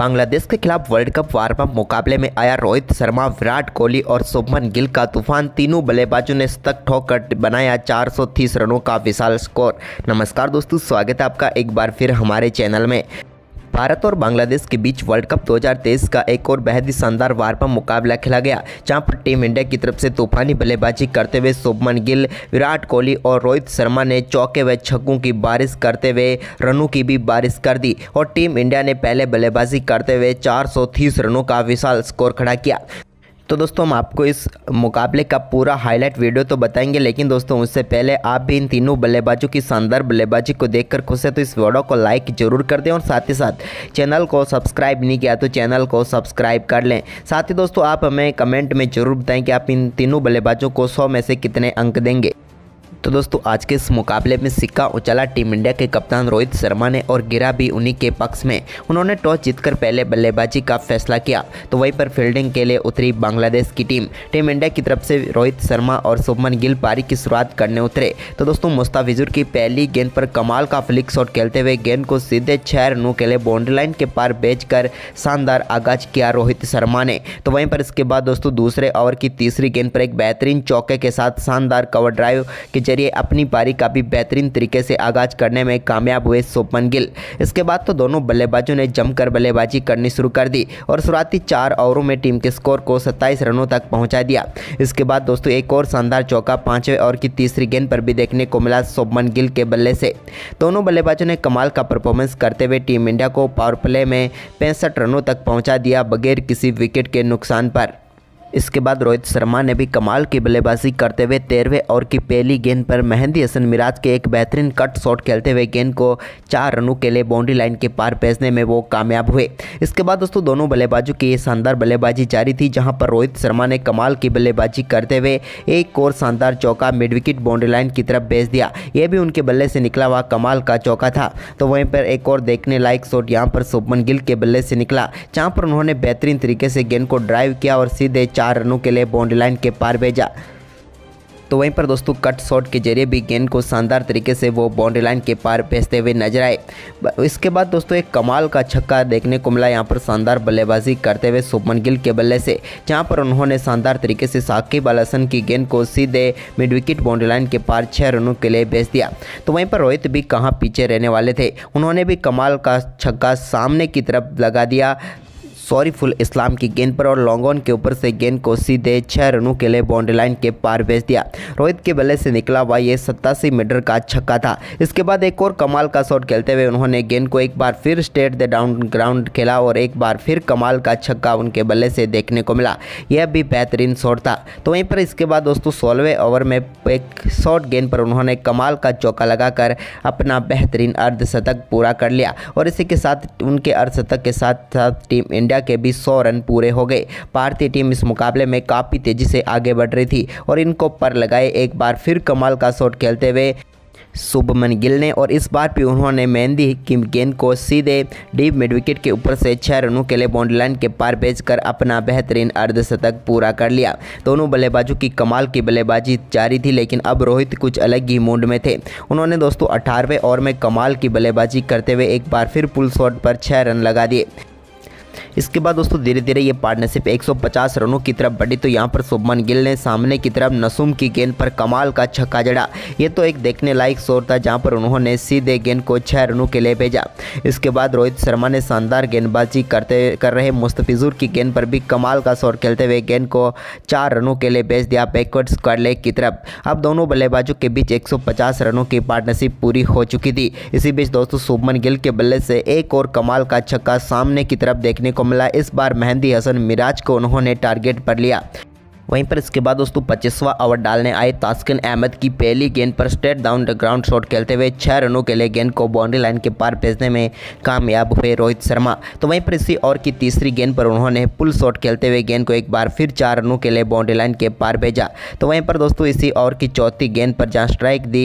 बांग्लादेश के खिलाफ world cup warm up मुकाबले में आया रोहित शर्मा, विराट कोहली और शुभमन गिल का तूफान। तीनों बल्लेबाजों ने शतक ठोकर बनाया 430 रनों का विशाल स्कोर। नमस्कार दोस्तों, स्वागत है आपका एक बार फिर हमारे चैनल में। भारत और बांग्लादेश के बीच वर्ल्ड कप 2023 का एक और बेहद ही शानदार वार्म अप मुकाबला खेला गया, जहां पर टीम इंडिया की तरफ से तूफानी बल्लेबाजी करते हुए शुभमन गिल, विराट कोहली और रोहित शर्मा ने चौके व छक्कों की बारिश करते हुए रनों की भी बारिश कर दी और टीम इंडिया ने पहले बल्लेबाजी करते हुए 430 रनों का विशाल स्कोर खड़ा किया। तो दोस्तों हम आपको इस मुकाबले का पूरा हाईलाइट वीडियो तो बताएंगे, लेकिन दोस्तों उससे पहले आप भी इन तीनों बल्लेबाजों की शानदार बल्लेबाजी को देखकर खुश है तो इस वीडियो को लाइक जरूर कर दें और साथ ही साथ चैनल को सब्सक्राइब नहीं किया तो चैनल को सब्सक्राइब कर लें। साथ ही दोस्तों आप हमें कमेंट में जरूर बताएं कि आप इन तीनों बल्लेबाजों को 100 में से कितने अंक देंगे। तो दोस्तों आज के इस मुकाबले में सिक्का उछला टीम इंडिया के कप्तान रोहित शर्मा ने और गिरा भी उन्हीं के पक्ष में। उन्होंने टॉस जीतकर पहले बल्लेबाजी का फैसला किया, तो वहीं पर फील्डिंग के लिए उतरी बांग्लादेश की टीम इंडिया की तरफ से रोहित शर्मा और शुभमन गिल पारी की शुरुआत करने उतरे। तो दोस्तों मुस्ताफिजुर की पहली गेंद पर कमाल का फ्लिक शॉट खेलते हुए गेंद को सीधे 6 रनों के लिए बाउंड्री लाइन के पार भेजकर शानदार आगाज किया रोहित शर्मा ने। तो वहीं पर इसके बाद दोस्तों दूसरे ओवर की तीसरी गेंद पर एक बेहतरीन चौके के साथ शानदार कवर ड्राइव के जरिए अपनी पारी का भी बेहतरीन तरीके से आगाज करने में कामयाब हुए शुभमन गिल। इसके बाद तो दोनों बल्लेबाजों ने जमकर बल्लेबाजी करनी शुरू कर दी और शुरुआती 4 ओवरों में टीम के स्कोर को 27 रनों तक पहुंचा दिया। इसके बाद दोस्तों एक और शानदार चौका 5वें ओवर की तीसरी गेंद पर भी देखने को मिला शुभमन गिल के बल्ले से। दोनों बल्लेबाजों ने कमाल का परफॉर्मेंस करते हुए टीम इंडिया को पावर प्ले में 65 रनों तक पहुंचा दिया बगैर किसी विकेट के नुकसान पर। इसके बाद रोहित शर्मा ने भी कमाल की बल्लेबाजी करते हुए 13वें ओवर की पहली गेंद पर मेहंदी हसन मिराज के एक बेहतरीन कट शॉट खेलते हुए गेंद को 4 रनों के लिए बाउंड्री लाइन के पार भेजने में वो कामयाब हुए। इसके बाद दोस्तों दोनों बल्लेबाजों की ये शानदार बल्लेबाजी जारी थी, जहां पर रोहित शर्मा ने कमाल की बल्लेबाजी करते हुए एक और शानदार चौका मिड विकेट बाउंड्री लाइन की तरफ भेज दिया। यह भी उनके बल्ले से निकला हुआ कमाल का चौका था। तो वहीं पर एक और देखने लायक शॉट यहाँ पर शुभमन गिल के बल्ले से निकला, जहाँ पर उन्होंने बेहतरीन तरीके से गेंद को ड्राइव किया और सीधे 4 रनों के लिए बाउंड्री लाइन के पार भेजा। तो वहीं पर दोस्तों कट शॉट के जरिए भी गेंद को शानदार तरीके से वो बाउंड्री लाइन के पार भेजते हुए नजर आए। इसके बाद दोस्तों एक कमाल का छक्का देखने को मिला यहाँ पर शानदार बल्लेबाजी करते हुए शुभमन गिल के बल्ले से, जहाँ पर उन्होंने शानदार तरीके से साकिब अल हसन की गेंद को सीधे मिड विकेट बाउंड्री लाइन के पार 6 रनों के लिए भेज दिया। तो वहीं पर रोहित भी कहाँ पीछे रहने वाले थे, उन्होंने भी कमाल का छक्का सामने की तरफ लगा दिया फुल इस्लाम की गेंद पर और लॉन्ग ऑन के ऊपर से गेंद को सीधे 6 रनों के लिए बाउंड्री लाइन के पार भेज दिया। रोहित के बल्ले से निकला हुआ ये 87 मीटर का छक्का था। इसके बाद एक और कमाल का शॉट खेलते हुए उन्होंने गेंद को एक बार फिर स्ट्रेट द डाउन ग्राउंड खेला और एक बार फिर कमाल का छक्का उनके बल्ले से देखने को मिला। यह भी बेहतरीन शॉट था। तो वहीं पर इसके बाद दोस्तों 16वें ओवर में एक शॉर्ट गेंद पर उन्होंने कमाल का चौका लगाकर अपना बेहतरीन अर्धशतक पूरा कर लिया और इसी के साथ उनके अर्धशतक के साथ साथ टीम इंडिया के भी 100 रन पूरे हो गए। भारतीय टीम इस मुकाबले में काफ़ी तेजी से आगे बढ़ रही थी और इनको पर लगाए एक बार फिर कमाल का शॉट खेलते हुए शुभमन गिल ने और इस बार भी उन्होंने मेहंदी की गेंद को सीधे डीप मिड विकेट के ऊपर से 6 रनों के लिए बाउंड्री लाइन के पार भेजकर अपना बेहतरीन अर्धशतक पूरा कर लिया। दोनों बल्लेबाजों की कमाल की बल्लेबाजी जारी थी, लेकिन अब रोहित कुछ अलग ही मूड में थे। उन्होंने दोस्तों 18वें ओवर में कमाल की बल्लेबाजी करते हुए एक बार फिर पुल शॉट पर 6 रन लगा दिए। इसके बाद दोस्तों धीरे धीरे ये पार्टनरशिप 150 रनों की तरफ बढ़ी, तो यहाँ पर शुभमन गिल ने सामने की तरफ नसूम की गेंद पर कमाल का छक्का जड़ा। ये तो एक देखने लायक शॉट था, जहाँ पर उन्होंने सीधे गेंद को 6 रनों के लिए भेजा। इसके बाद रोहित शर्मा ने शानदार गेंदबाजी कर रहे मुस्तफिजुर की गेंद पर भी कमाल का शॉट खेलते हुए गेंद को 4 रनों के लिए भेज दिया बैकवर्ड स्क्वायर लेग की तरफ। अब दोनों बल्लेबाजों के बीच 150 रनों की पार्टनरशिप पूरी हो चुकी थी। इसी बीच दोस्तों शुभमन गिल के बल्ले से एक और कमाल का छक्का सामने की तरफ देखने को मिला। इस बार मेहंदी हसन मिराज को उन्होंने टारगेट पर लिया। वहीं पर इसके बाद दोस्तों 25वां ओवर डालने आए तास्किन अहमद की पहली गेंद पर straight down the ground shot खेलते हुए 6 रनों के लिए गेंद को बाउंड्री लाइन के पार भेजने में कामयाब हुए रोहित शर्मा। तो वहीं पर इसी ओवर की तीसरी गेंद पर उन्होंने पुल शॉट खेलते हुए गेंद को एक बार फिर 4 रनों के लिए बाउंड्री लाइन के पार भेजा। तो वहीं पर दोस्तों इसी ओवर की चौथी गेंद पर जहां स्ट्राइक दी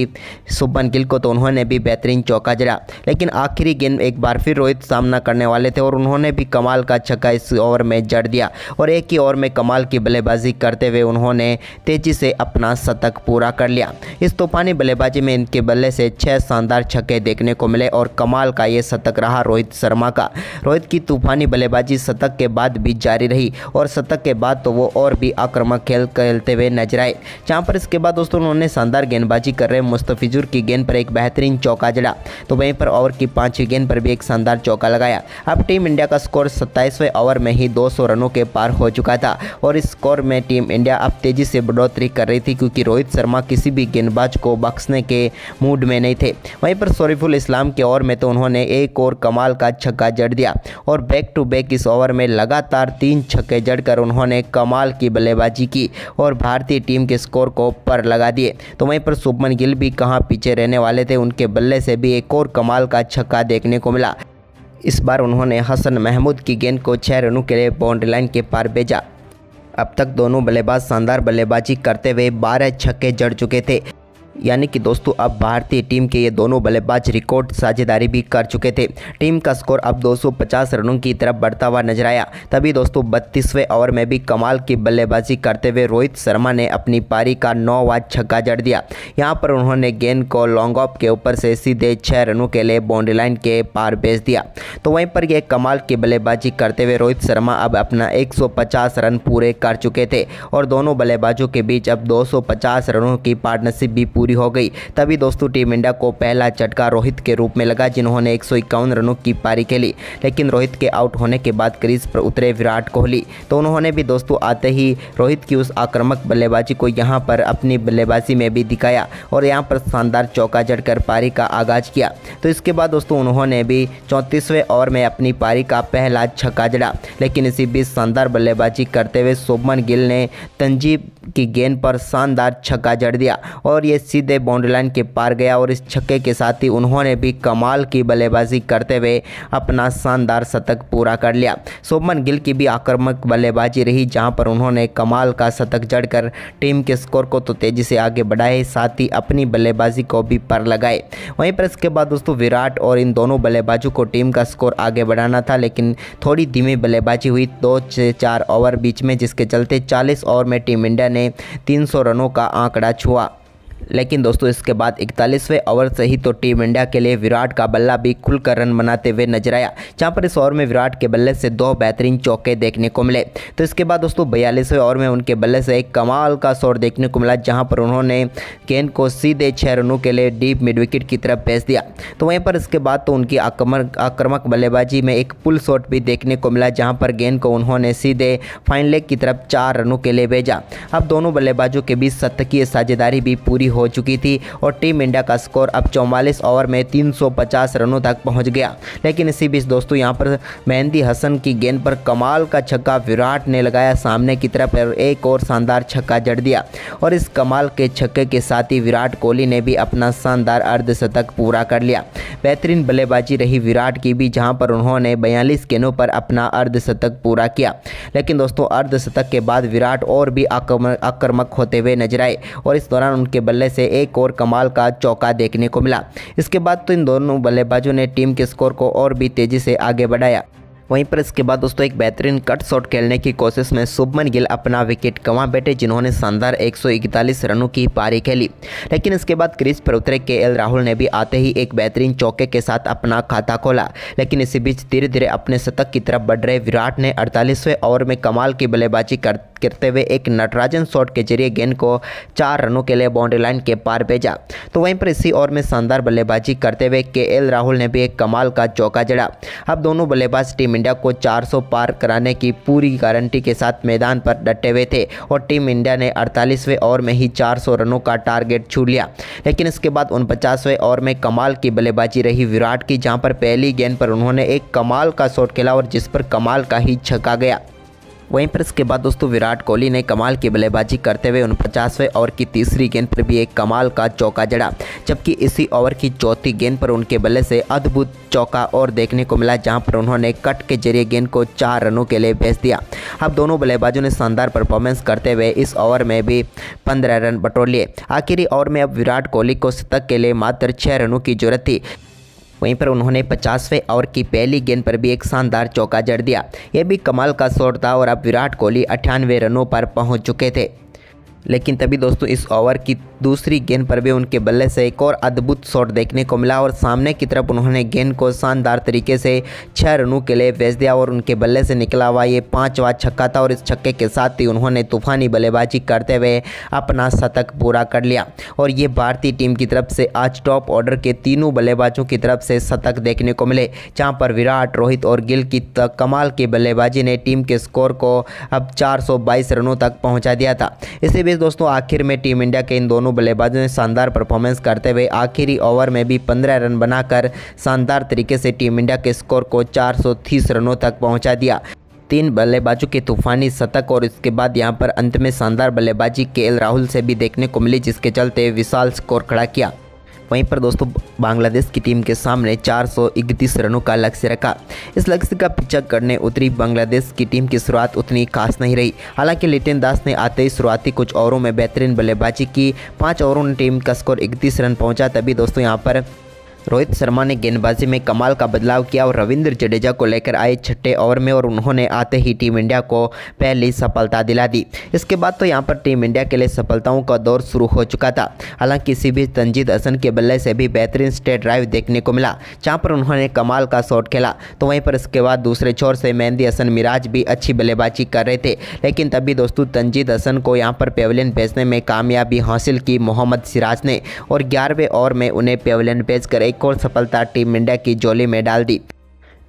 शुभमन गिल को, तो उन्होंने भी बेहतरीन चौका जड़ा, लेकिन आखिरी गेंद एक बार फिर रोहित सामना करने वाले थे और उन्होंने भी कमाल का छक्का इस ओवर में जड़ दिया और एक ही ओवर में कमाल की बल्लेबाजी करते करते हुए उन्होंने तेजी से अपना शतक पूरा कर लिया। इस तूफानी बल्लेबाजी में इनके बल्ले से 6 शानदार छक्के देखने को मिले और कमाल का ये शतक रहा रोहित शर्मा का। रोहित की तूफानी बल्लेबाजी शतक के बाद भी जारी रही और शतक के बाद तो वो और भी आक्रामक खेल खेलते हुए नजर आए, जहाँ पर इसके बाद दोस्तों उन्होंने शानदार गेंदबाजी कर रहे मुस्तफिजुर की गेंद पर एक बेहतरीन चौका जड़ा, तो वहीं पर ओवर की 5वीं गेंद पर भी एक शानदार चौका लगाया। अब टीम इंडिया का स्कोर 27वें ओवर में ही 200 रनों के पार हो चुका था और इस स्कोर में टीम इंडिया अब तेजी से बढ़ोतरी कर रही थी, क्योंकि रोहित शर्मा किसी भी गेंदबाज को बख्शने के मूड में नहीं थे। वहीं पर शरीफुल इस्लाम के ओवर में तो उन्होंने एक और कमाल का छक्का जड़ दिया और बैक टू बैक इस ओवर में लगातार 3 छक्के जड़कर उन्होंने कमाल की बल्लेबाजी की और भारतीय टीम के स्कोर को पर लगा दिए। तो वहीं पर शुभमन गिल भी कहां पीछे रहने वाले थे, उनके बल्ले से भी एक और कमाल का छक्का देखने को मिला। इस बार उन्होंने हसन महमूद की गेंद को 6 रनों के लिए बाउंड्री लाइन के पार भेजा। अब तक दोनों बल्लेबाज शानदार बल्लेबाजी करते हुए 12 छक्के जड़ चुके थे, यानी कि दोस्तों अब भारतीय टीम के ये दोनों बल्लेबाज रिकॉर्ड साझेदारी भी कर चुके थे। टीम का स्कोर अब 250 रनों की तरफ बढ़ता हुआ नजर आया। तभी दोस्तों 32वें ओवर में भी कमाल की बल्लेबाजी करते हुए रोहित शर्मा ने अपनी पारी का 9वां छक्का जड़ दिया। यहां पर उन्होंने गेंद को लॉन्ग ऑफ के ऊपर से सीधे 6 रनों के लिए बाउंड्री लाइन के पार भेज दिया। तो वहीं पर यह कमाल की बल्लेबाजी करते हुए रोहित शर्मा अब अपना 150 रन पूरे कर चुके थे और दोनों बल्लेबाजों के बीच अब 250 रनों की पार्टनरशिप भी पूरी हो गई। तभी दोस्तों टीम इंडिया को पहला झटका रोहित के रूप में लगा, जिन्होंने 151 रनों की पारी खेली। लेकिन रोहित के आउट होने के बाद क्रीज पर उतरे विराट कोहली, तो उन्होंने भी दोस्तों आते ही रोहित की उस आक्रामक बल्लेबाजी को यहां पर अपनी बल्लेबाजी में भी दिखाया और यहां पर शानदार चौका जड़कर पारी का आगाज किया। तो इसके बाद दोस्तों उन्होंने भी 34वें ओवर में अपनी पारी का पहला छक्का जड़ा। लेकिन इसी बीच शानदार बल्लेबाजी करते हुए शुभमन गिल ने तंजीब की गेंद पर शानदार छक्का जड़ दिया और ये सीधे बाउंड्री लाइन के पार गया और इस छक्के के साथ ही उन्होंने भी कमाल की बल्लेबाजी करते हुए अपना शानदार शतक पूरा कर लिया। शुभमन गिल की भी आक्रामक बल्लेबाजी रही, जहां पर उन्होंने कमाल का शतक जड़कर टीम के स्कोर को तो तेजी से आगे बढ़ाए, साथ ही अपनी बल्लेबाजी को भी पर लगाए। वहीं पर इसके बाद दोस्तों विराट और इन दोनों बल्लेबाजों को टीम का स्कोर आगे बढ़ाना था, लेकिन थोड़ी धीमी बल्लेबाजी हुई 2 से 4 ओवर बीच में, जिसके चलते 40 ओवर में टीम इंडिया ने 300 रनों का आंकड़ा छुआ। लेकिन दोस्तों इसके बाद 41वें ओवर से ही तो टीम इंडिया के लिए विराट का बल्ला भी खुलकर रन बनाते हुए नजर आया, जहां पर इस ओवर में विराट के बल्ले से 2 बेहतरीन चौके देखने को मिले। तो इसके बाद दोस्तों 42वें ओवर में उनके बल्ले से एक कमाल का शॉट देखने को मिला, जहां पर उन्होंने गेंद को सीधे 6 रनों के लिए डीप मिड विकेट की तरफ भेज दिया। तो वहीं पर इसके बाद तो उनकी आक्रामक बल्लेबाजी में एक पुल शॉट भी देखने को मिला, जहाँ पर गेंद को उन्होंने सीधे फाइन लेग की तरफ 4 रनों के लिए भेजा। अब दोनों बल्लेबाजों के बीच शतकीय साझेदारी भी पूरी हो चुकी थी और टीम इंडिया का स्कोर अब 44 ओवर में 350 रनों तक पहुंच गया। लेकिन इसी बीच दोस्तों यहां पर मेहंदी हसन की गेंद पर कमाल का छक्का विराट ने लगाया सामने की तरफ और एक और शानदार छक्का जड़ दिया और इस कमाल के छक्के के साथ ही विराट कोहली ने भी अपना शानदार अर्धशतक पूरा कर लिया। बेहतरीन बल्लेबाजी रही विराट की भी, जहां पर उन्होंने 42 गेंदों पर अपना अर्धशतक पूरा किया। लेकिन दोस्तों अर्धशतक के बाद विराट और भी आक्रामक होते हुए नजर आए और इस दौरान उनके बल्ले से एक और कमाल का चौका देखने को मिला। इसके बाद तो इन दोनों बल्लेबाजों ने टीम के स्कोर को और भी तेजी से आगे बढ़ाया। वहीं पर इसके बाद दोस्तों एक बेहतरीन कट शॉट खेलने की कोशिश में शुभमन गिल अपना विकेट गंवा बैठे, जिन्होंने शानदार 141 रनों की पारी खेली। लेकिन इसके बाद क्रीज पर उतरे केएल राहुल ने भी आते ही एक बेहतरीन चौके के साथ अपना खाता खोला। लेकिन इसी बीच धीरे धीरे अपने शतक की तरफ बढ़ रहे विराट ने 48वें ओवर में कमाल की बल्लेबाजी करते हुए एक नटराजन शॉट के जरिए गेंद को 4 रनों के लिए बाउंड्री लाइन के पार भेजा। तो वहीं पर इसी ओवर में शानदार बल्लेबाजी करते हुए केएल राहुल ने भी एक कमाल का चौका जड़ा। अब दोनों बल्लेबाज टीम इंडिया को 400 पार कराने की पूरी गारंटी के साथ मैदान पर डटे हुए थे और टीम इंडिया ने 48वें ओवर में ही 400 रनों का टारगेट छू लिया। लेकिन इसके बाद 49वें ओवर में कमाल की बल्लेबाजी रही विराट की, जहां पर पहली गेंद पर उन्होंने एक कमाल का शॉट खेला और जिस पर कमाल का ही छक्का गया। वहीं पर इसके बाद दोस्तों विराट कोहली ने कमाल की बल्लेबाजी करते हुए 49वें ओवर की तीसरी गेंद पर भी एक कमाल का चौका जड़ा, जबकि इसी ओवर की चौथी गेंद पर उनके बल्ले से अद्भुत चौका और देखने को मिला, जहां पर उन्होंने कट के जरिए गेंद को 4 रनों के लिए भेज दिया। अब दोनों बल्लेबाजों ने शानदार परफॉर्मेंस करते हुए इस ओवर में भी 15 रन बटोर लिए। आखिरी ओवर में अब विराट कोहली को शतक के लिए मात्र 6 रनों की जरूरत थी। वहीं पर उन्होंने 50वें ओवर की पहली गेंद पर भी एक शानदार चौका जड़ दिया। यह भी कमाल का शॉट था और अब विराट कोहली 98 रनों पर पहुंच चुके थे। लेकिन तभी दोस्तों इस ओवर की दूसरी गेंद पर भी उनके बल्ले से एक और अद्भुत शॉट देखने को मिला और सामने की तरफ उन्होंने गेंद को शानदार तरीके से 6 रनों के लिए भेज दिया और उनके बल्ले से निकला हुआ ये 5वां छक्का था और इस छक्के के साथ ही उन्होंने तूफानी बल्लेबाजी करते हुए अपना शतक पूरा कर लिया। और ये भारतीय टीम की तरफ से आज टॉप ऑर्डर के तीनों बल्लेबाजों की तरफ से शतक देखने को मिले, जहाँ पर विराट, रोहित और गिल की कमाल की बल्लेबाजी ने टीम के स्कोर को अब 422 रनों तक पहुँचा दिया था। इसी बीच दोस्तों आखिर में टीम इंडिया के इन दोनों बल्लेबाजों ने शानदार परफॉर्मेंस करते हुए आखिरी ओवर में भी 15 रन बनाकर शानदार तरीके से टीम इंडिया के स्कोर को 430 रनों तक पहुंचा दिया। 3 बल्लेबाजों के तूफानी शतक और इसके बाद यहां पर अंत में शानदार बल्लेबाजी केएल राहुल से भी देखने को मिली, जिसके चलते विशाल स्कोर खड़ा किया। वहीं पर दोस्तों बांग्लादेश की टीम के सामने 431 रनों का लक्ष्य रखा। इस लक्ष्य का पीछा करने उतरी बांग्लादेश की टीम की शुरुआत उतनी खास नहीं रही। हालांकि लिटन दास ने आते ही शुरुआती कुछ ओवरों में बेहतरीन बल्लेबाजी की। 5 ओवरों में टीम का स्कोर 31 रन पहुंचा। तभी दोस्तों यहां पर रोहित शर्मा ने गेंदबाजी में कमाल का बदलाव किया और रविंद्र जडेजा को लेकर आए 6ठे ओवर में और उन्होंने आते ही टीम इंडिया को पहली सफलता दिला दी। इसके बाद तो यहां पर टीम इंडिया के लिए सफलताओं का दौर शुरू हो चुका था। हालांकि इसी बीच तंजीद हसन के बल्ले से भी बेहतरीन स्ट्रेट ड्राइव देखने को मिला, जहां पर उन्होंने कमाल का शॉट खेला। तो वहीं पर इसके बाद दूसरे छोर से मेहंदी हसन मिराज भी अच्छी बल्लेबाजी कर रहे थे। लेकिन तभी दोस्तों तंजीद हसन को यहाँ पर पेविलियन भेजने में कामयाबी हासिल की मोहम्मद सिराज ने और 11वें ओवर में उन्हें पेविलियन भेजकर एक और सफलता टीम इंडिया की झोली में डाल दी।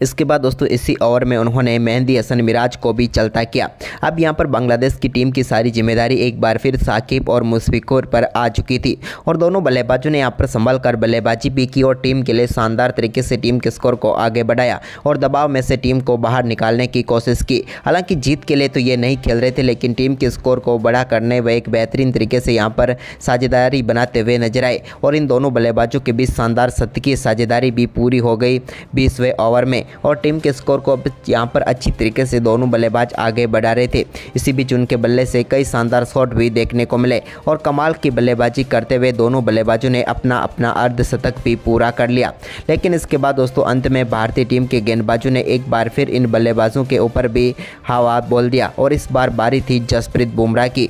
इसके बाद दोस्तों इसी ओवर में उन्होंने मेहंदी हसन मिराज को भी चलता किया। अब यहां पर बांग्लादेश की टीम की सारी जिम्मेदारी एक बार फिर साकिब और मुशफिकुर पर आ चुकी थी और दोनों बल्लेबाजों ने यहां पर संभल कर बल्लेबाजी भी की और टीम के लिए शानदार तरीके से टीम के स्कोर को आगे बढ़ाया और दबाव में से टीम को बाहर निकालने की कोशिश की। हालांकि जीत के लिए तो ये नहीं खेल रहे थे, लेकिन टीम के स्कोर को बड़ा करने व एक बेहतरीन तरीके से यहाँ पर साझेदारी बनाते हुए नजर आए और इन दोनों बल्लेबाजों के बीच शानदार शतकीय साझेदारी भी पूरी हो गई 20वें ओवर में और टीम के स्कोर को यहाँ पर अच्छी तरीके से दोनों बल्लेबाज आगे बढ़ा रहे थे। इसी बीच उनके बल्ले से कई शानदार शॉट भी देखने को मिले और कमाल की बल्लेबाजी करते हुए दोनों बल्लेबाजों ने अपना अपना अर्धशतक भी पूरा कर लिया। लेकिन इसके बाद दोस्तों अंत में भारतीय टीम के गेंदबाजों ने एक बार फिर इन बल्लेबाजों के ऊपर भी हवा बोल दिया और इस बार बारी थी जसप्रीत बुमराह की,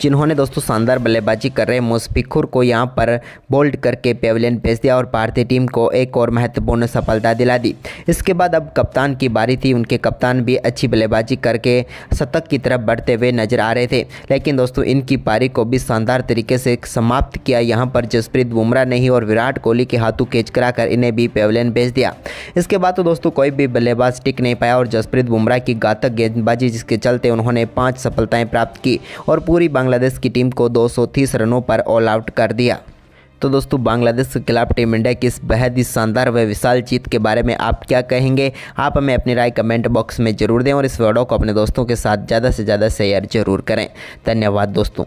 जिन्होंने दोस्तों शानदार बल्लेबाजी कर रहे मुशफिकुर को यहां पर बोल्ड करके पेविलियन भेज दिया और भारतीय टीम को एक और महत्वपूर्ण सफलता दिला दी। इसके बाद अब कप्तान की बारी थी। उनके कप्तान भी अच्छी बल्लेबाजी करके शतक की तरफ बढ़ते हुए नजर आ रहे थे, लेकिन दोस्तों इनकी पारी को भी शानदार तरीके से समाप्त किया यहां पर जसप्रीत बुमराह ने ही और विराट कोहली के हाथों कैच कराकर इन्हें भी पेविलियन भेज दिया। इसके बाद तो दोस्तों कोई भी बल्लेबाज टिक नहीं पाया और जसप्रीत बुमराह की घातक गेंदबाजी जिसके चलते उन्होंने 5 सफलताएं प्राप्त की और पूरी बांग्लादेश की टीम को 230 रनों पर ऑल आउट कर दिया। तो दोस्तों बांग्लादेश के खिलाफ टीम इंडिया की इस बेहद ही शानदार व विशाल जीत के बारे में आप क्या कहेंगे? आप हमें अपनी राय कमेंट बॉक्स में जरूर दें और इस वीडियो को अपने दोस्तों के साथ ज़्यादा से ज़्यादा शेयर जरूर करें। धन्यवाद दोस्तों।